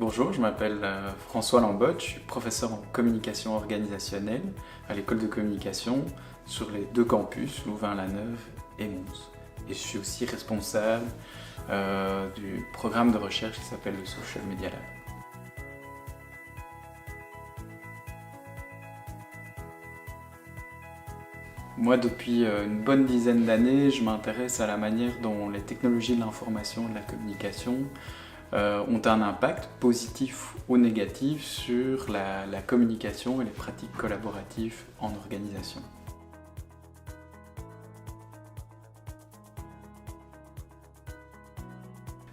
Bonjour, je m'appelle François Lambotte, je suis professeur en communication organisationnelle à l'école de communication sur les deux campus, Louvain-la-Neuve et Mons. Et je suis aussi responsable du programme de recherche qui s'appelle le Social Media Lab. Moi, depuis une bonne dizaine d'années, je m'intéresse à la manière dont les technologies de l'information et de la communication ont un impact positif ou négatif sur la communication et les pratiques collaboratives en organisation.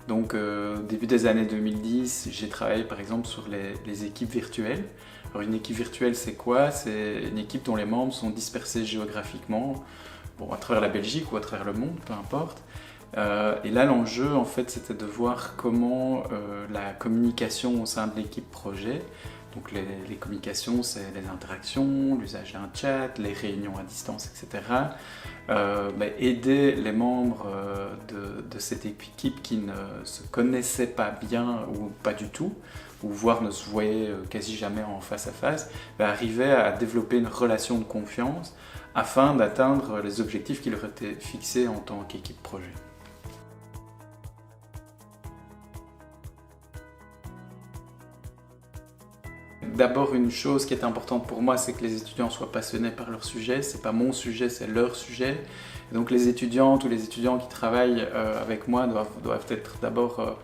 Donc au début des années 2010, j'ai travaillé par exemple sur les équipes virtuelles. Alors une équipe virtuelle, c'est quoi? C'est une équipe dont les membres sont dispersés géographiquement, bon, à travers la Belgique ou à travers le monde, peu importe. Et là, l'enjeu, en fait, c'était de voir comment la communication au sein de l'équipe projet, donc les communications, c'est les interactions, l'usage d'un chat, les réunions à distance, etc., aider les membres de cette équipe qui ne se connaissaient pas bien ou pas du tout, ou voire ne se voyaient quasi jamais en face à face, arriver à développer une relation de confiance afin d'atteindre les objectifs qui leur étaient fixés en tant qu'équipe projet. D'abord, une chose qui est importante pour moi, c'est que les étudiants soient passionnés par leur sujet. C'est pas mon sujet, c'est leur sujet. Et donc les étudiantes ou les étudiants qui travaillent avec moi doivent être d'abord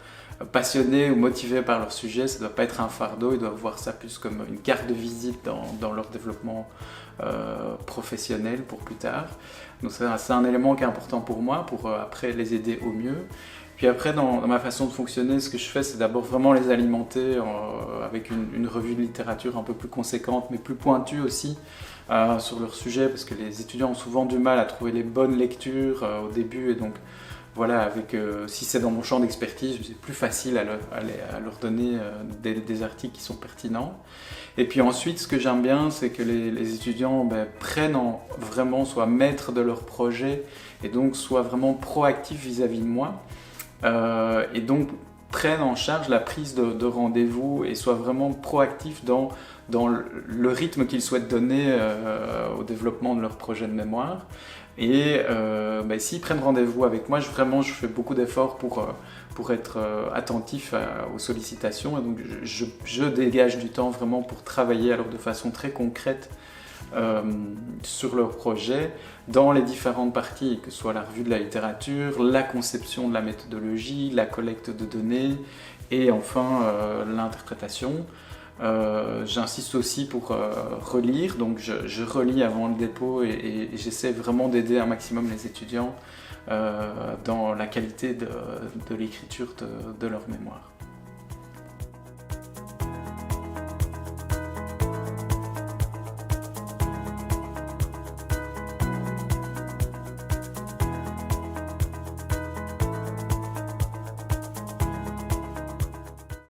passionnés ou motivés par leur sujet. Ça ne doit pas être un fardeau, ils doivent voir ça plus comme une carte de visite dans leur développement professionnel pour plus tard. Donc c'est un élément qui est important pour moi, pour après les aider au mieux. Puis après, dans ma façon de fonctionner, ce que je fais, c'est d'abord vraiment les alimenter avec une revue de littérature un peu plus conséquente, mais plus pointue aussi sur leur sujet, parce que les étudiants ont souvent du mal à trouver les bonnes lectures au début, et donc voilà, si c'est dans mon champ d'expertise, c'est plus facile à leur donner des articles qui sont pertinents. Et puis ensuite, ce que j'aime bien, c'est que les étudiants prennent vraiment, soient maîtres de leur projet, et donc soient vraiment proactifs vis-à-vis de moi. Et donc prennent en charge la prise de rendez-vous et soient vraiment proactifs dans le rythme qu'ils souhaitent donner au développement de leur projet de mémoire. Et s'ils prennent rendez-vous avec moi, je fais beaucoup d'efforts pour être attentif aux sollicitations. Et donc je dégage du temps vraiment pour travailler alors de façon très concrète sur leur projet dans les différentes parties, que ce soit la revue de la littérature, la conception de la méthodologie, la collecte de données et enfin l'interprétation. J'insiste aussi pour relire, donc je relis avant le dépôt et j'essaie vraiment d'aider un maximum les étudiants dans la qualité de l'écriture de leur mémoire.